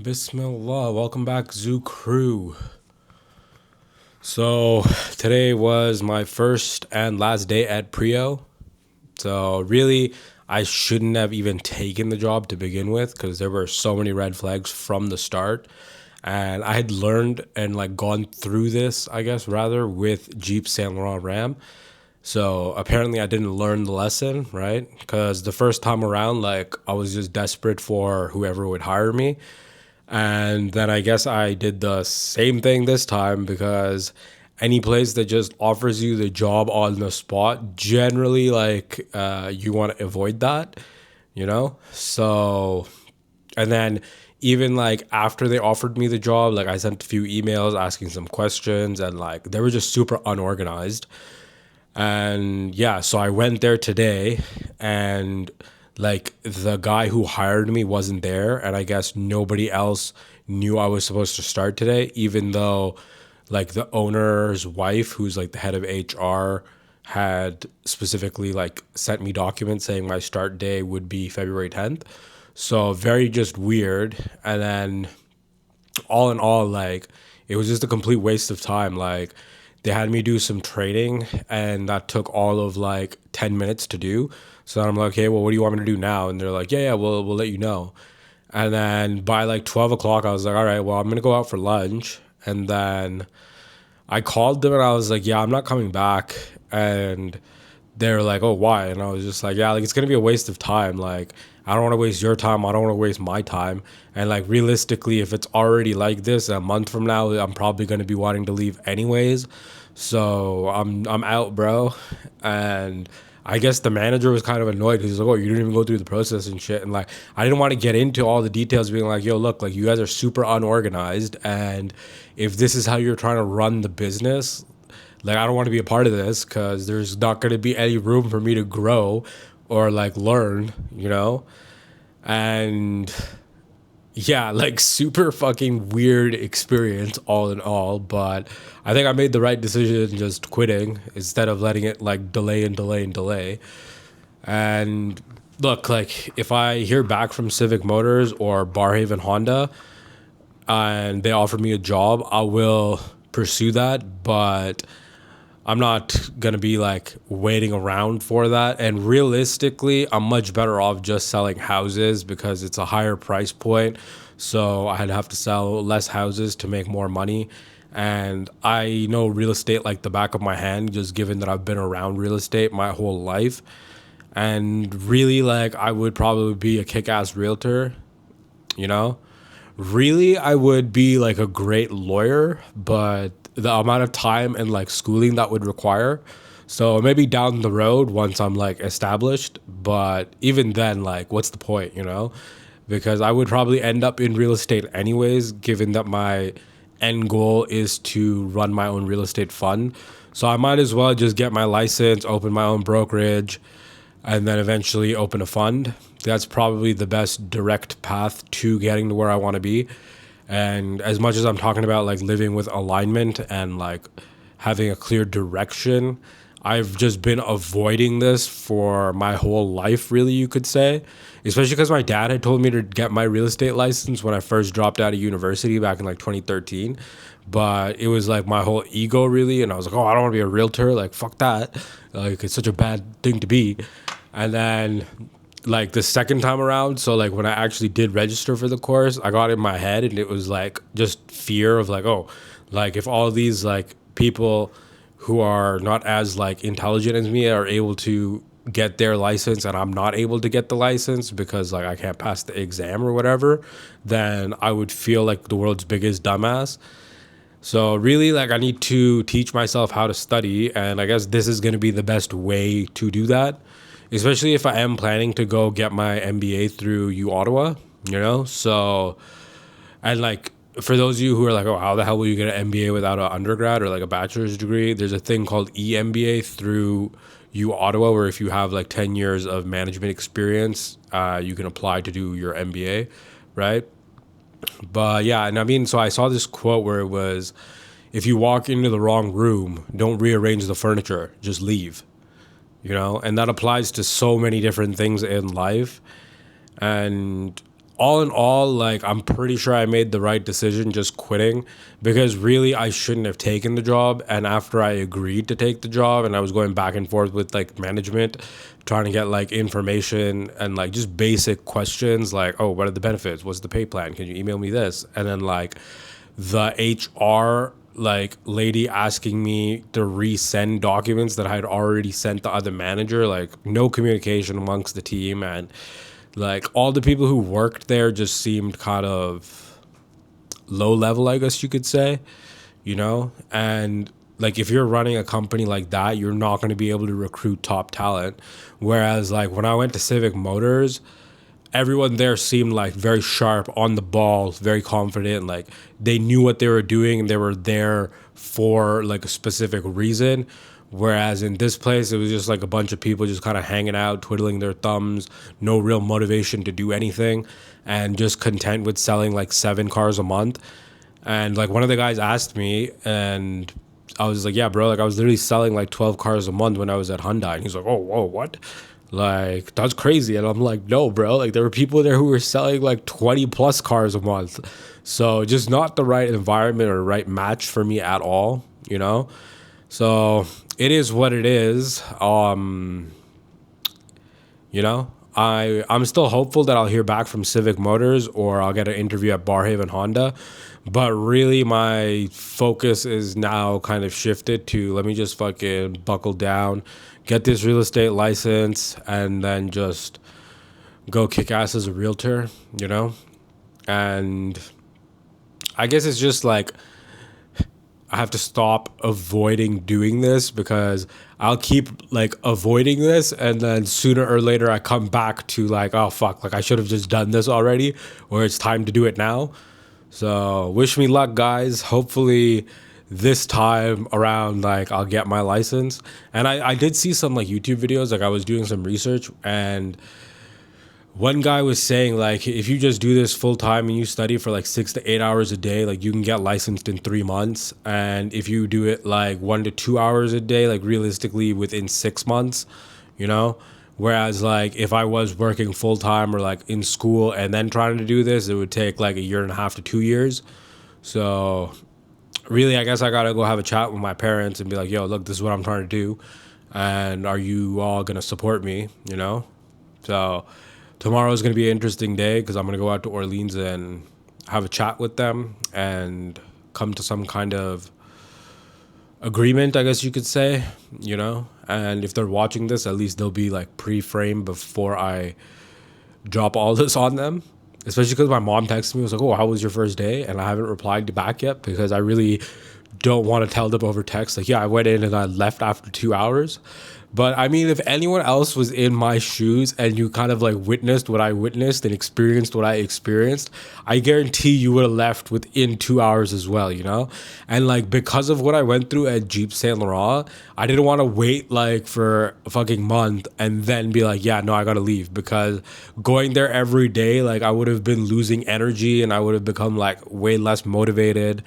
Bismillah, welcome back, Zoo Crew. So, today was my first and last day at Prio. So, really, I shouldn't have even taken the job to begin with because there were so many red flags from the start. And I had learned and gone through this, I guess, rather with Jeep Saint Laurent Ram. So apparently I didn't learn the lesson, right? Because the first time around, I was just desperate for whoever would hire me. And then I guess I did the same thing this time because any place that just offers you the job on the spot, generally, you want to avoid that, you know? So, and then even after they offered me the job, I sent a few emails asking some questions and they were just super unorganized. And yeah, so I went there today and the guy who hired me wasn't there, and I guess nobody else knew I was supposed to start today, even though the owner's wife, who's the head of HR, had specifically sent me documents saying my start day would be February 10th. So very just weird. And then all in all, it was just a complete waste of time. They had me do some training and that took all of 10 minutes to do. So then I'm like, okay, well, what do you want me to do now? And they're like, yeah, we'll let you know. And then by 12 o'clock, I was like, all right, well, I'm going to go out for lunch. And then I called them and I was like, yeah, I'm not coming back. And they were like, oh, why? And I was just like, yeah, it's going to be a waste of time. I don't want to waste your time. I don't want to waste my time. And realistically, if it's already like this a month from now, I'm probably going to be wanting to leave anyways. So I'm out, bro. And I guess the manager was kind of annoyed because he's like, oh, you didn't even go through the process and shit. And I didn't want to get into all the details being like, yo, look, you guys are super unorganized. And if this is how you're trying to run the business, I don't want to be a part of this because there's not going to be any room for me to grow or learn, you know? And yeah, super fucking weird experience all in all. But I think I made the right decision just quitting instead of letting it delay and delay and delay. And look, if I hear back from Civic Motors or Barhaven Honda and they offer me a job, I will pursue that. But I'm not going to be waiting around for that. And realistically, I'm much better off just selling houses because it's a higher price point. So I'd have to sell less houses to make more money. And I know real estate like the back of my hand, just given that I've been around real estate my whole life. And really, I would probably be a kick-ass realtor, you know? Really, I would be a great lawyer, but the amount of time and schooling that would require. So maybe down the road once I'm established, but even then, what's the point, you know? Because I would probably end up in real estate anyways, given that my end goal is to run my own real estate fund. So I might as well just get my license, open my own brokerage, and then eventually open a fund. That's probably the best direct path to getting to where I want to be. And as much as I'm talking about living with alignment and having a clear direction, I've just been avoiding this for my whole life, really, you could say. Especially because my dad had told me to get my real estate license when I first dropped out of university back in 2013. But it was my whole ego, really. And I was like, oh, I don't want to be a realtor. Fuck that. It's such a bad thing to be. And then the second time around, so when I actually did register for the course, I got in my head and it was just fear of oh, if all these people who are not as intelligent as me are able to get their license and I'm not able to get the license because I can't pass the exam or whatever, then I would feel like the world's biggest dumbass. So really, I need to teach myself how to study, and I guess this is going to be the best way to do that, especially if I am planning to go get my MBA through U Ottawa, you know? So, and for those of you who are oh, how the hell will you get an MBA without an undergrad or a bachelor's degree? There's a thing called EMBA through U Ottawa, where if you have 10 years of management experience, you can apply to do your MBA, right? But yeah, and I mean, so I saw this quote where it was, if you walk into the wrong room, don't rearrange the furniture, just leave, you know? And that applies to so many different things in life. And all in all, like, I'm pretty sure I made the right decision just quitting, because really I shouldn't have taken the job. And after I agreed to take the job and I was going back and forth with like management, trying to get like information and like just basic questions like, oh, what are the benefits? What's the pay plan? Can you email me this? And then like the HR like lady asking me to resend documents that I had already sent the other manager, like no communication amongst the team. And like all the people who worked there just seemed kind of low level, I guess you could say, you know? And like if you're running a company like that, you're not going to be able to recruit top talent. Whereas like when I went to Civic Motors, everyone there seemed like very sharp, on the ball, very confident, like they knew what they were doing and they were there for like a specific reason. Whereas in this place, it was just like a bunch of people just kind of hanging out, twiddling their thumbs, no real motivation to do anything, and just content with selling like 7 cars a month. And like one of the guys asked me, and I was like, yeah, bro, like I was literally selling like 12 cars a month when I was at Hyundai. And he's like, oh, whoa, what? Like, that's crazy. And I'm like, no, bro. Like, there were people there who were selling like 20 plus cars a month. So, just not the right environment or right match for me at all, you know? So, it is what it is. You know, I'm still hopeful that I'll hear back from Civic Motors or I'll get an interview at Barhaven Honda. But really, my focus is now kind of shifted to let me just fucking buckle down, get this real estate license, and then just go kick ass as a realtor, you know? And I guess it's just like I have to stop avoiding doing this, because I'll keep like avoiding this, and then sooner or later I come back to like, oh fuck, like I should have just done this already, or it's time to do it now. So wish me luck, guys. Hopefully this time around, like I'll get my license. And I did see some like YouTube videos, like I was doing some research, and one guy was saying like if you just do this full time and you study for like 6 to 8 hours a day, like you can get licensed in 3 months. And if you do it like 1 to 2 hours a day, like realistically within 6 months, you know. Whereas like if I was working full time or like in school and then trying to do this, it would take like a year and a half to 2 years. So really, I guess I gotta go have a chat with my parents and be like, yo, look, this is what I'm trying to do, and are you all gonna support me, you know? So tomorrow is gonna be an interesting day, because I'm gonna go out to Orleans and have a chat with them and come to some kind of agreement, I guess you could say, you know? And if they're watching this, at least they'll be like pre-framed before I drop all this on them. Especially because my mom texted me, was like, oh, how was your first day? And I haven't replied back yet, because I really don't want to tell them over text. Like, yeah, I went in and I left after 2 hours. But I mean, if anyone else was in my shoes and you kind of like witnessed what I witnessed and experienced what I experienced, I guarantee you would have left within 2 hours as well, you know? And like, because of what I went through at Jeep Saint Laurent, I didn't want to wait like for a fucking month and then be like, yeah, no, I gotta leave. Because going there every day, like I would have been losing energy and I would have become like way less motivated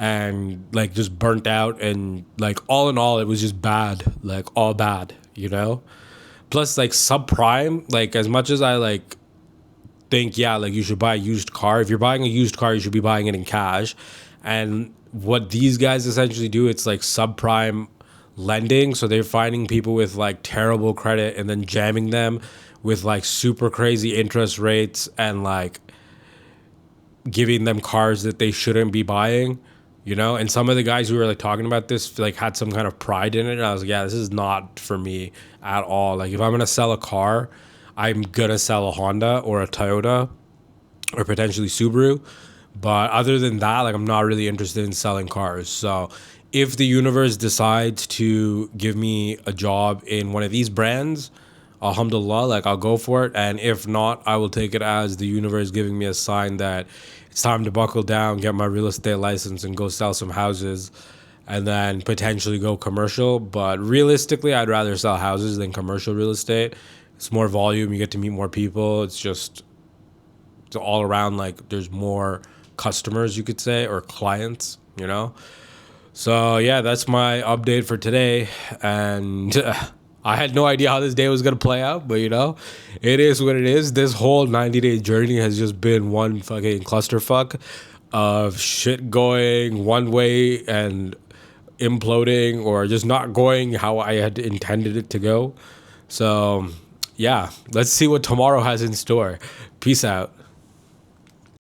and like just burnt out, and like all in all it was just bad, like all bad, you know. Plus like subprime, like as much as I like think, yeah, like you should buy a used car, if you're buying a used car you should be buying it in cash. And what these guys essentially do, it's like subprime lending. So they're finding people with like terrible credit and then jamming them with like super crazy interest rates and like giving them cars that they shouldn't be buying, you know. And some of the guys who were like talking about this like had some kind of pride in it, and I was like, yeah, this is not for me at all. Like if I'm gonna sell a car, I'm gonna sell a Honda or a Toyota or potentially Subaru. But other than that, like I'm not really interested in selling cars. So if the universe decides to give me a job in one of these brands, alhamdulillah, like I'll go for it. And if not, I will take it as the universe giving me a sign that it's time to buckle down, get my real estate license, and go sell some houses, and then potentially go commercial. But realistically, I'd rather sell houses than commercial real estate. It's more volume, you get to meet more people. It's just, it's all around like there's more customers, you could say, or clients, you know? So yeah, that's my update for today. And I had no idea how this day was gonna play out, but it is what it is. This whole 90-day journey has just been one fucking clusterfuck of shit going one way and imploding or just not going how I had intended it to go. So, yeah, let's see what tomorrow has in store. Peace out.